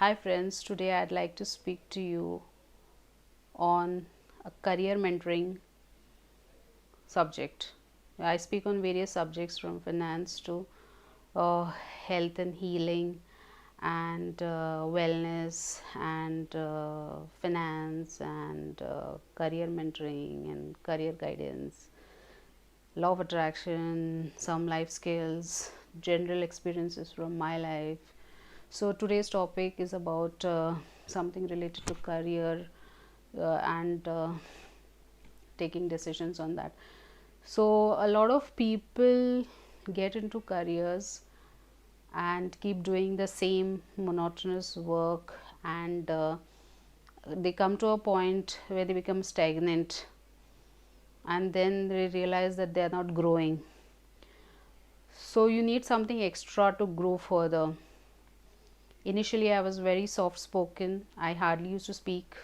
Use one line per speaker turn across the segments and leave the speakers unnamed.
Hi friends, today I'd like to speak to you on a career mentoring subject. I speak on various subjects from finance to health and healing and wellness and finance and career mentoring and career guidance, law of attraction, some life skills, general experiences from my life. So today's topic is about something related to career and taking decisions on that. So a lot of people get into careers and keep doing the same monotonous work, and they come to a point where they become stagnant, and then they realize that they are not growing. So you need something extra to grow further. Initially I was very soft spoken, I hardly used to speak,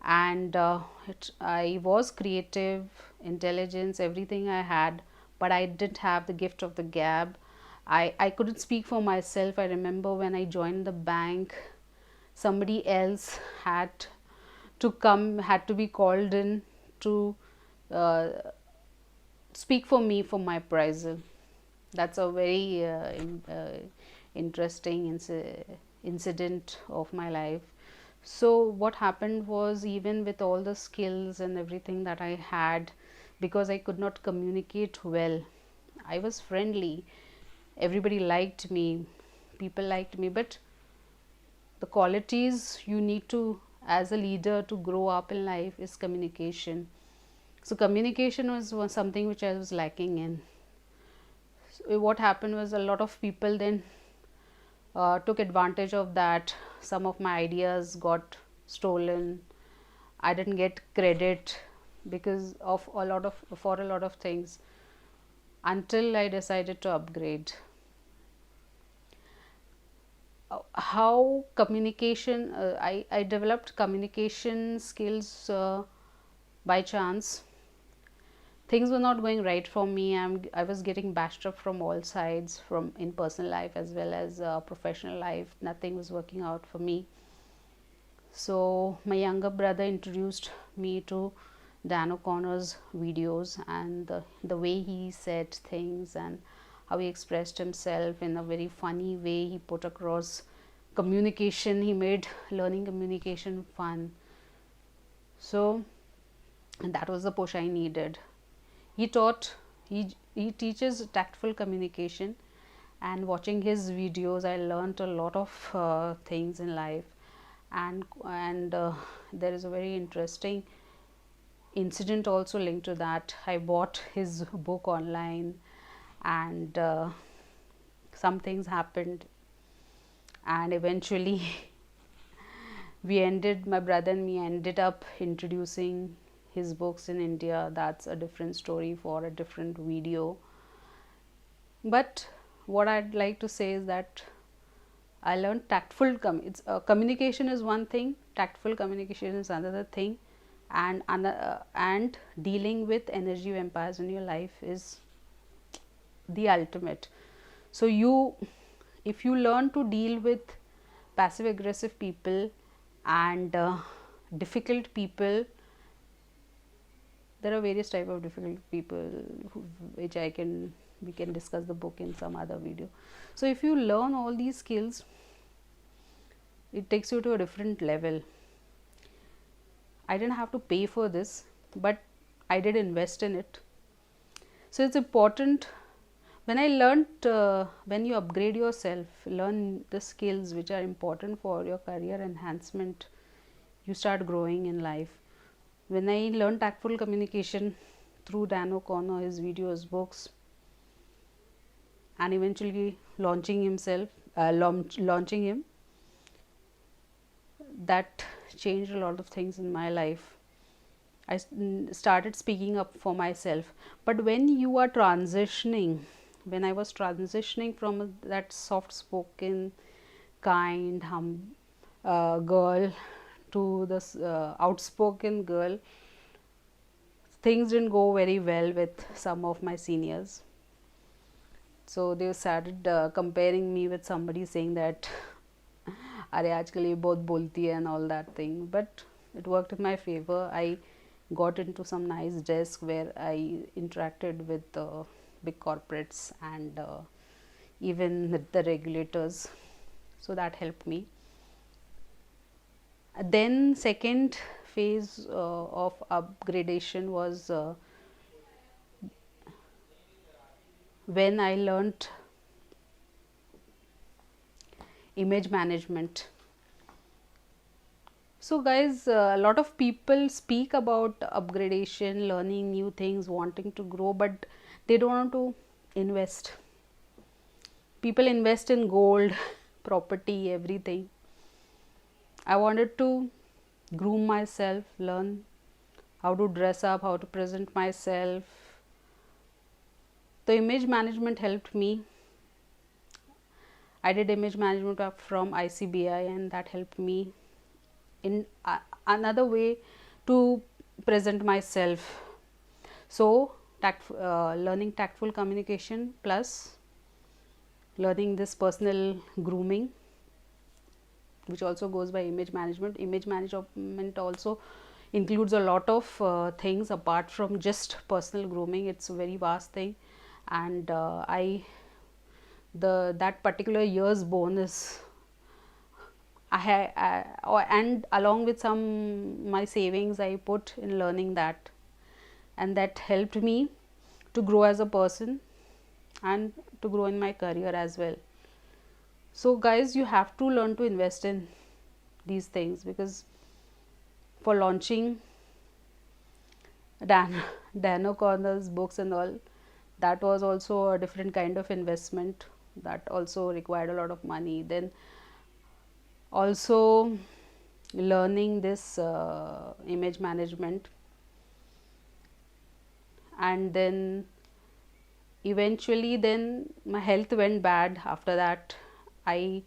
and I was creative, intelligence, everything I had, but I didn't have the gift of the gab. I couldn't speak for myself. I remember when I joined the bank, somebody else had to be called in to uh, speak for me for my appraisal. That's a very interesting incident of my life. So what happened was, even with all the skills and everything that I had, because I could not communicate well, I was friendly, everybody liked me, people liked me, but the qualities you need to, as a leader, to grow up in life is communication. So communication was something which I was lacking in. So what happened was, a lot of people then took advantage of that. Some of my ideas got stolen. I didn't get credit because of a lot of things, until I decided to upgrade. How communication, I developed communication skills by chance. Things were not going right for me. I was getting bashed up from all sides, from in personal life as well as professional life. Nothing was working out for me. So my younger brother introduced me to Dan O'Connor's videos, and the way he said things and how he expressed himself in a very funny way. He put across communication. He made learning communication fun. So that was the push I needed. He taught, he teaches tactful communication, and watching his videos I learned a lot of things in life. And there is a very interesting incident also linked to that. I bought his book online, and some things happened, and eventually my brother and me ended up introducing his books in India. That's a different story for a different video. But what I'd like to say is that I learned tactful communication is one thing, tactful communication is another thing, and dealing with energy vampires in your life is the ultimate. So if you learn to deal with passive aggressive people and difficult people, there are various type of difficult people which we can discuss the book in some other video. So if you learn all these skills, it takes you to a different level. I didn't have to pay for this, but I did invest in it. So it's important. When I learned, when you upgrade yourself, learn the skills which are important for your career enhancement, you start growing in life. When I learned tactful communication through Dan O'Connor, his videos, books, and eventually launching him, that changed a lot of things in my life. I started speaking up for myself. But when you are transitioning, when I was transitioning from that soft spoken, kind, girl to this outspoken girl, things didn't go very well with some of my seniors. So they started comparing me with somebody, saying that अरे आजकल ये बहुत बोलती है and all that thing, but it worked in my favor. I got into some nice desk where I interacted with big corporates and even with the regulators, so that helped me. Then second phase of upgradation was when I learnt image management. So guys, a lot of people speak about upgradation, learning new things, wanting to grow, but they don't want to invest. People invest in gold, property, everything. I wanted to groom myself, learn how to dress up, how to present myself. The image management helped me. I did image management from ICBI, and that helped me in another way to present myself. So learning tactful communication plus learning this personal grooming, which also goes by image management. Image management also includes a lot of things apart from just personal grooming. It's a very vast thing, and that particular year's bonus and along with some my savings I put in learning that, and that helped me to grow as a person and to grow in my career as well. So guys, you have to learn to invest in these things, because for launching Dan O'Connor's books and all, that was also a different kind of investment, that also required a lot of money. Then also learning this image management, and then eventually then my health went bad. After that I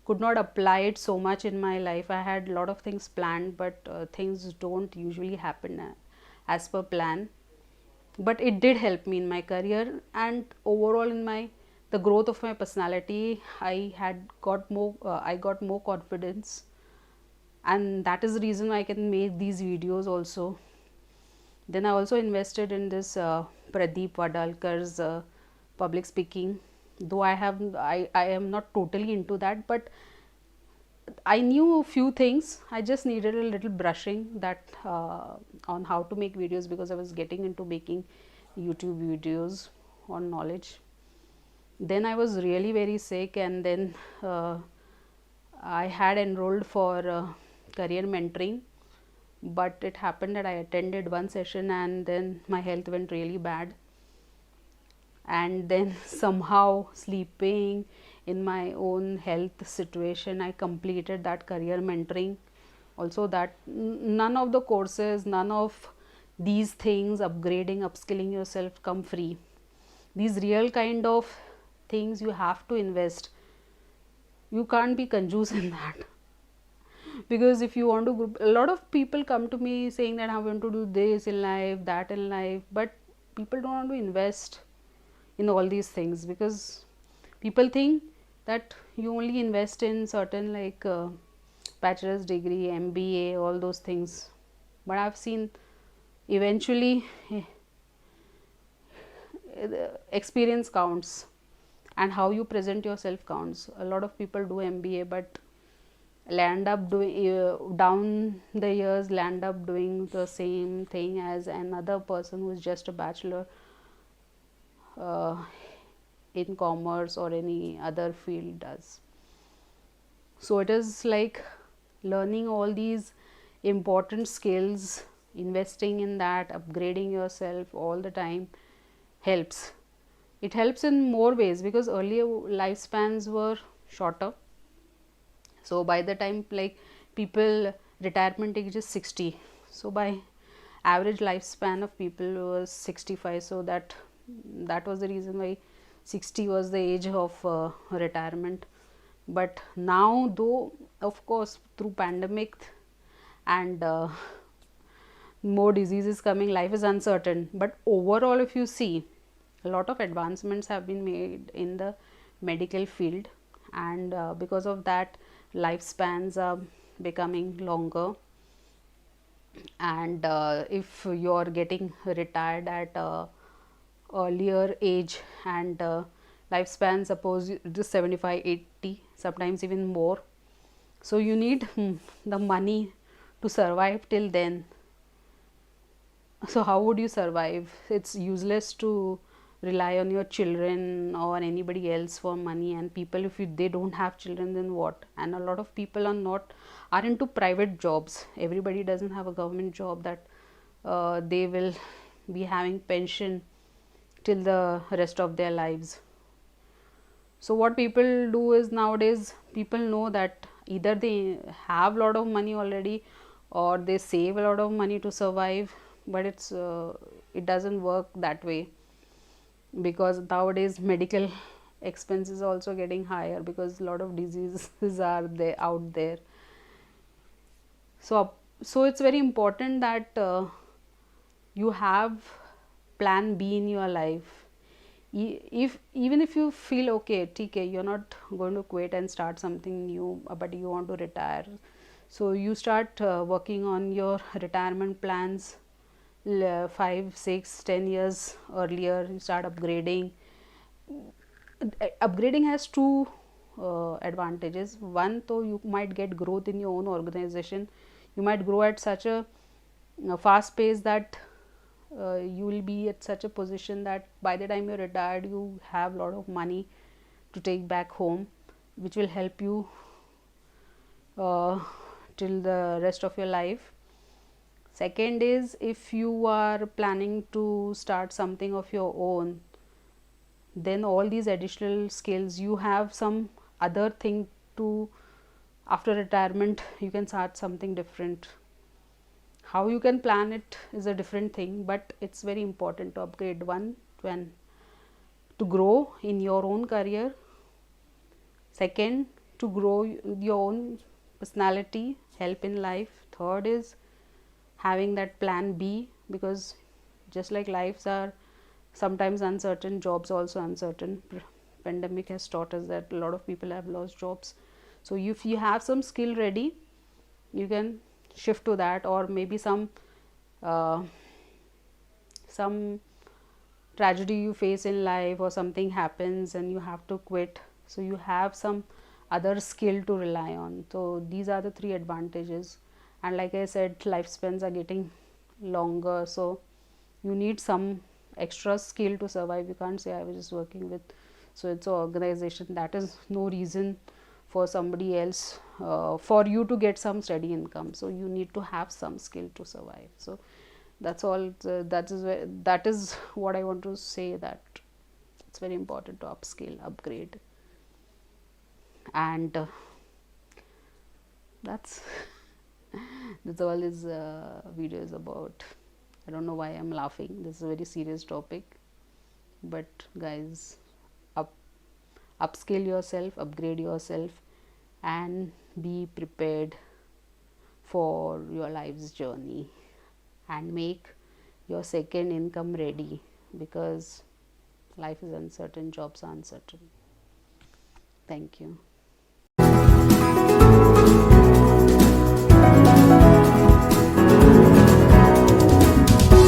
could not apply it so much in my life. I had a lot of things planned, but things don't usually happen as per plan. But it did help me in my career, and overall in my the growth of my personality. I got more confidence, and that is the reason I can make these videos also. Then I also invested in this Pradeep Vadalkar's public speaking, though I am not totally into that, but I knew a few things. I just needed a little brushing that on how to make videos, because I was getting into making YouTube videos on knowledge. Then I was really very sick, and then I had enrolled for career mentoring, but it happened that I attended one session and then my health went really bad, and then somehow sleeping in my own health situation, I completed that career mentoring also. That none of the courses, none of these things, upgrading, upskilling yourself, come free. These real kind of things you have to invest. You can't be conjuice in that, because if you want to, a lot of people come to me saying that I want to do this in life, that in life, but people don't want to invest in all these things, because people think that you only invest in certain like bachelor's degree, MBA, all those things. But I've seen eventually experience counts, and how you present yourself counts. A lot of people do MBA, but land up doing down the years, land up doing the same thing as another person who is just a bachelor uh, in commerce or any other field does. So it is like learning all these important skills, investing in that, upgrading yourself all the time helps. It helps in more ways, because earlier lifespans were shorter. So by the time like people retirement age is 60, so by average lifespan of people was 65. So that was the reason why 60 was the age of retirement. But now, though of course through pandemic and more diseases coming, life is uncertain, but overall if you see, a lot of advancements have been made in the medical field, and because of that lifespans are becoming longer. And if you are getting retired at earlier age, and lifespan suppose it is 75, 80, sometimes even more, so you need the money to survive till then. So how would you survive? It's useless to rely on your children or anybody else for money. And people, if they don't have children, then what? And a lot of people are into private jobs. Everybody doesn't have a government job that they will be having pension till the rest of their lives. So what people do is, nowadays people know that either they have a lot of money already, or they save a lot of money to survive, but it doesn't work that way, because nowadays medical expenses also getting higher, because a lot of diseases are there out there. So it's very important that you have plan B in your life. If even if you feel okay, TK, you're not going to quit and start something new, but you want to retire, so you start working on your retirement plans 5, 6, 10 years earlier. You start upgrading. Upgrading has two advantages. One, though, you might get growth in your own organization. You might grow at such a fast pace that you will be at such a position that by the time you're retired, you have a lot of money to take back home, which will help you uh, till the rest of your life. Second is, if you are planning to start something of your own, then all these additional skills, you have some other thing to, after retirement you can start something different. How you can plan it is a different thing, but it's very important to upgrade. One, when to grow in your own career. Second, to grow your own personality, help in life. Third is having that plan B, because just like lives are sometimes uncertain, jobs also uncertain. Pandemic has taught us that a lot of people have lost jobs. So if you have some skill ready, you can shift to that. Or maybe uh, some tragedy you face in life, or something happens and you have to quit, so you have some other skill to rely on. So these are the three advantages. And like I said, lifespans are getting longer, so you need some extra skill to survive. You can't say I was just working with so it's an organization. That is no reason for somebody else for you to get some steady income. So you need to have some skill to survive. So that's all. That is what I want to say, that it's very important to upskill, upgrade. And that's that's all this video is about. I don't know why I'm laughing. This is a very serious topic, but guys, upskill yourself, upgrade yourself, and be prepared for your life's journey, and make your second income ready, because life is uncertain, jobs are uncertain. Thank you.